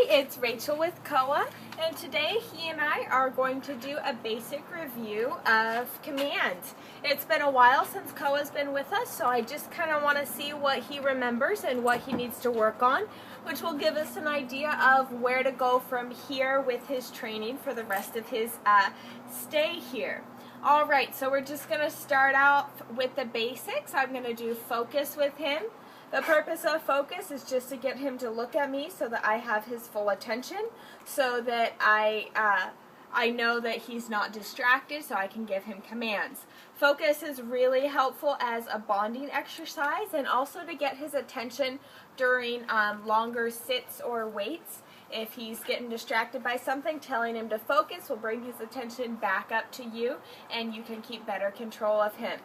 it's Rachel with Koa, and today he and I are going to do a basic review of commands. It's been a while since Koa's been with us, so I just kind of want to see what he remembers and what he needs to work on, which will give us an idea of where to go from here with his training for the rest of his stay here. Alright, so we're just going to start out with the basics. I'm going to do focus with him. The purpose of focus is just to get him to look at me so that I have his full attention, so that I know that he's not distracted, so I can give him commands. Focus is really helpful as a bonding exercise and also to get his attention during longer sits or waits. If he's getting distracted by something, telling him to focus will bring his attention back up to you, and you can keep better control of him.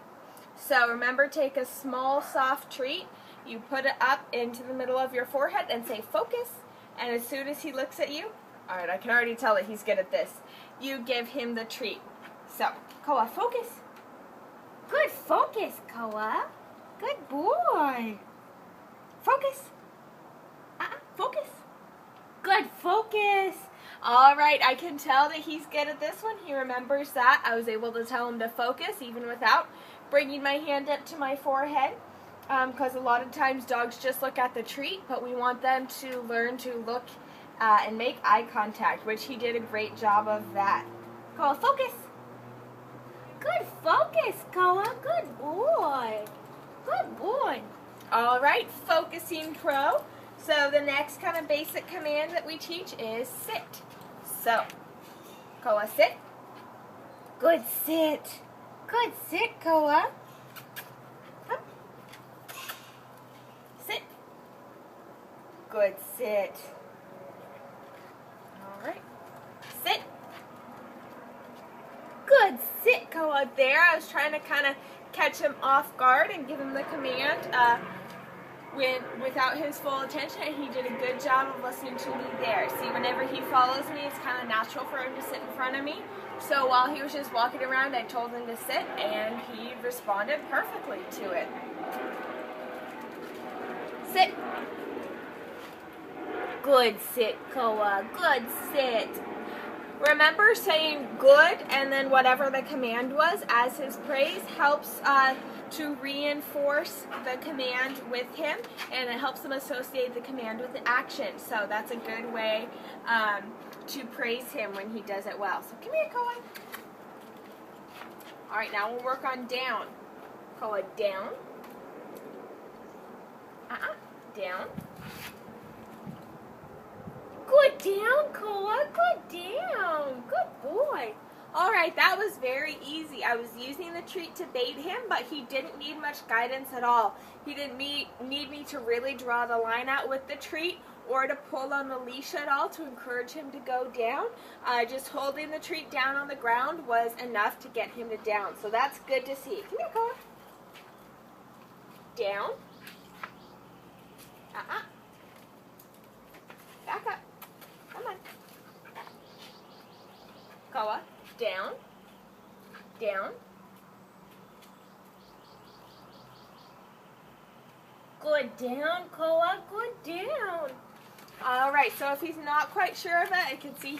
So remember, take a small soft treat. You put it up into the middle of your forehead and say focus, and as soon as he looks at you, alright, I can already tell that he's good at this, you give him the treat. So, Koa, focus. Good focus, Koa. Good boy. Focus. Focus. Good focus. Alright, I can tell that he's good at this one. He remembers that. I was able to tell him to focus even without bringing my hand up to my forehead. Because a lot of times dogs just look at the treat, but we want them to learn to look and make eye contact, which he did a great job of that. Koa, focus. Good focus, Koa. Good boy. Good boy. All right, focusing crow. So the next kind of basic command that we teach is sit. So, Koa, sit. Good sit. Good sit, Koa. Good sit. Alright. Sit. Good sit, Koa. There, I was trying to kind of catch him off guard and give him the command without his full attention, and he did a good job of listening to me there. See, whenever he follows me, it's kind of natural for him to sit in front of me. So while he was just walking around, I told him to sit, and he responded perfectly to it. Sit. Good sit, Koa. Good sit. Remember, saying good and then whatever the command was as his praise helps to reinforce the command with him, and it helps him associate the command with the action. So that's a good way to praise him when he does it well. So come here, Koa. Alright, now we'll work on down. Koa, down. Down. Good down, Koa. Good down. Good boy. Alright, that was very easy. I was using the treat to bait him, but he didn't need much guidance at all. He didn't need me to really draw the line out with the treat or to pull on the leash at all to encourage him to go down. Just holding the treat down on the ground was enough to get him to down. So that's good to see. Come here, Koa. Down. Back up. Come on. Koa, down, down. Good down, Koa, good down. All right, so if he's not quite sure of it, I can see,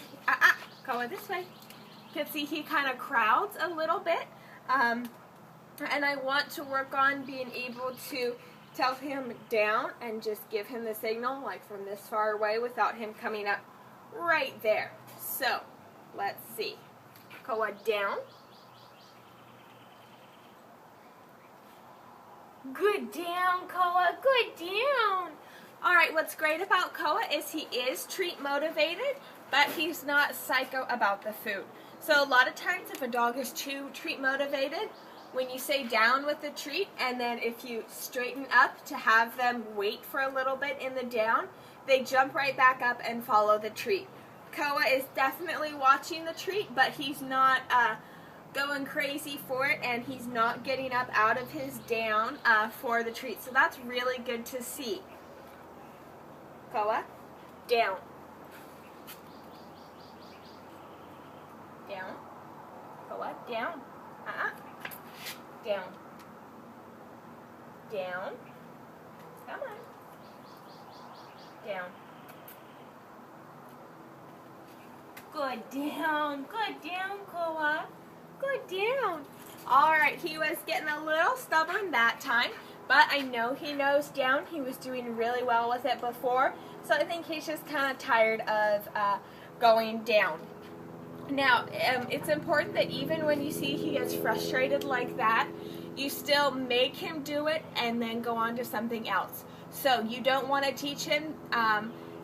Koa, this way. You can see he kind of crowds a little bit. And I want to work on being able to tell him down and just give him the signal, like from this far away, without him coming up right there. So, let's see. Koa, down. Good down, Koa. Good down. Alright, what's great about Koa is he is treat motivated, but he's not psycho about the food. So a lot of times if a dog is too treat motivated, when you say down with the treat, and then if you straighten up to have them wait for a little bit in the down, they jump right back up and follow the treat. Koa is definitely watching the treat, but he's not going crazy for it, and he's not getting up out of his down for the treat. So that's really good to see. Koa, down. Down. Koa, down. Down. Down. Come on. Down. Good down, Koa. Good down. All right, he was getting a little stubborn that time, but I know he knows down. He was doing really well with it before, so I think he's just kind of tired of going down. Now, it's important that even when you see he gets frustrated like that, you still make him do it and then go on to something else. So you don't want to teach him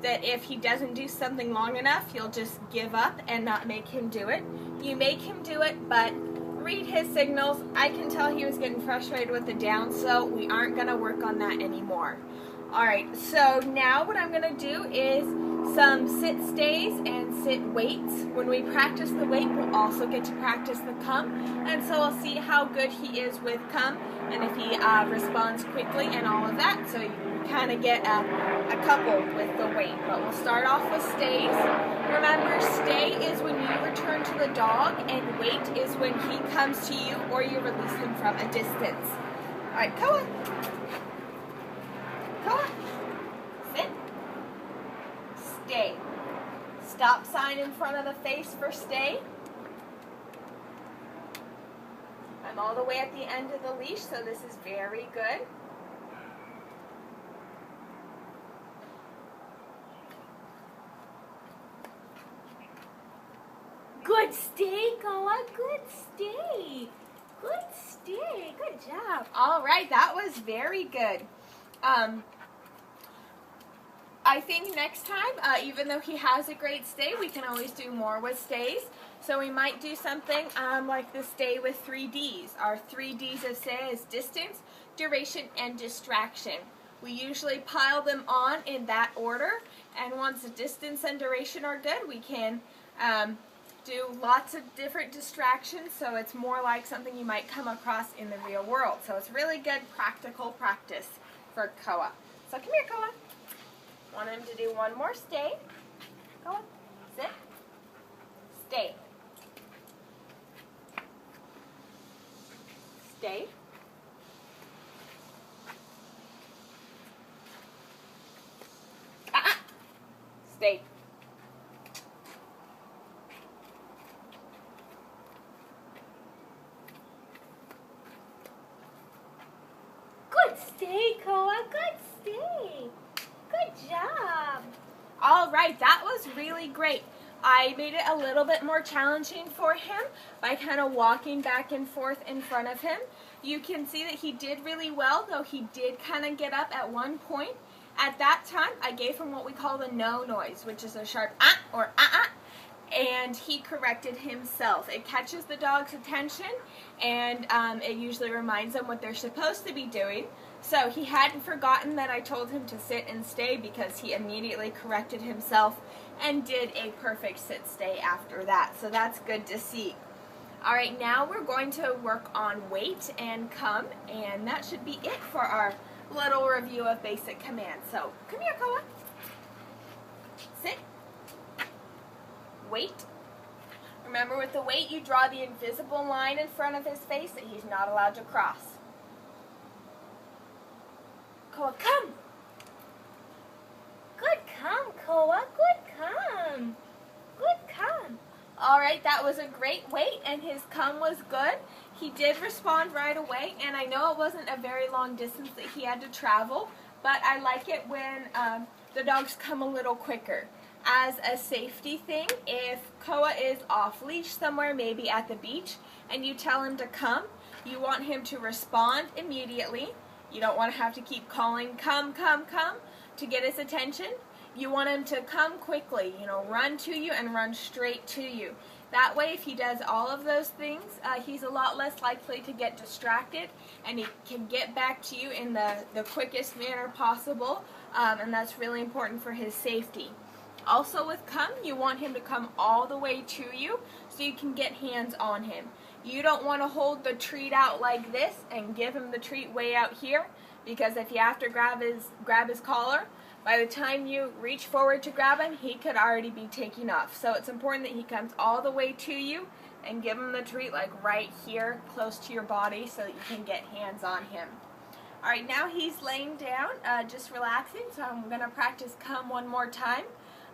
that if he doesn't do something long enough, you'll just give up and not make him do it. You make him do it, but read his signals. I can tell he was getting frustrated with the down, so we aren't going to work on that anymore. Alright, so now what I'm going to do is some sit stays and sit waits. When we practice the wait, we'll also get to practice the come, and so we'll see how good he is with come and if he responds quickly and all of that. So you kind of get a couple with the wait, but we'll start off with stays. Remember, stay is when you return to the dog, and wait is when he comes to you or you release him from a distance. Alright, Koa. Koa. Sit. Stay. Stop sign in front of the face for stay. I'm all the way at the end of the leash, so this is very good. Good stay, Koa. Good stay. Good stay. Good job. All right, that was very good. I think next time, even though he has a great stay, we can always do more with stays. So we might do something like the stay with 3 Ds. Our 3 Ds of stay is distance, duration, and distraction. We usually pile them on in that order, and once the distance and duration are good, we can do lots of different distractions, so it's more like something you might come across in the real world. So it's really good practical practice for Koa. So come here, Koa. Want him to do one more stay. Koa, sit, stay. Stay. Stay. Good stay, Koa. Good stay. Good job. All right, that was really great. I made it a little bit more challenging for him by kind of walking back and forth in front of him. You can see that he did really well, though he did kind of get up at one point. At that time, I gave him what we call the no noise, which is a sharp ah or ah, and he corrected himself. It catches the dog's attention, and it usually reminds them what they're supposed to be doing. So he hadn't forgotten that I told him to sit and stay, because he immediately corrected himself and did a perfect sit-stay after that. So that's good to see. Alright, now we're going to work on wait and come, and that should be it for our little review of basic commands. So come here, Koa. Sit. Wait. Remember, with the wait, you draw the invisible line in front of his face that he's not allowed to cross. Koa, come. Good come, Koa. Good come. Good come. All right, that was a great wait, and his come was good. He did respond right away, and I know it wasn't a very long distance that he had to travel, but I like it when the dogs come a little quicker. As a safety thing, if Koa is off leash somewhere, maybe at the beach, and you tell him to come, you want him to respond immediately. You don't want to have to keep calling, come, come, come, to get his attention. You want him to come quickly, run to you and run straight to you. That way, if he does all of those things, he's a lot less likely to get distracted, and he can get back to you in the quickest manner possible, and that's really important for his safety. Also with come, you want him to come all the way to you so you can get hands on him. You don't want to hold the treat out like this and give him the treat way out here, because if you have to grab his collar, by the time you reach forward to grab him, he could already be taking off. So it's important that he comes all the way to you and give him the treat like right here, close to your body, so that you can get hands on him. Alright, now he's laying down, just relaxing, so I'm going to practice come one more time.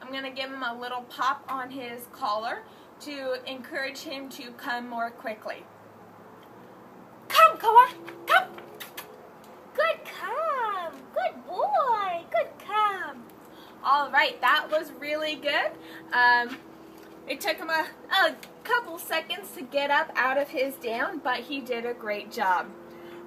I'm going to give him a little pop on his collar to encourage him to come more quickly. Come, Koa, come. Good come. Good boy. Good come. All right, that was really good. It took him a couple seconds to get up out of his down, but he did a great job.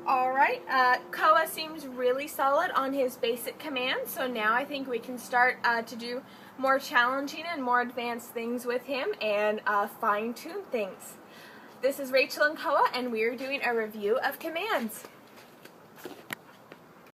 All right, Koa seems really solid on his basic commands, so now I think we can start to do more challenging and more advanced things with him and fine-tune things. This is Rachel and Koa, and we are doing a review of commands.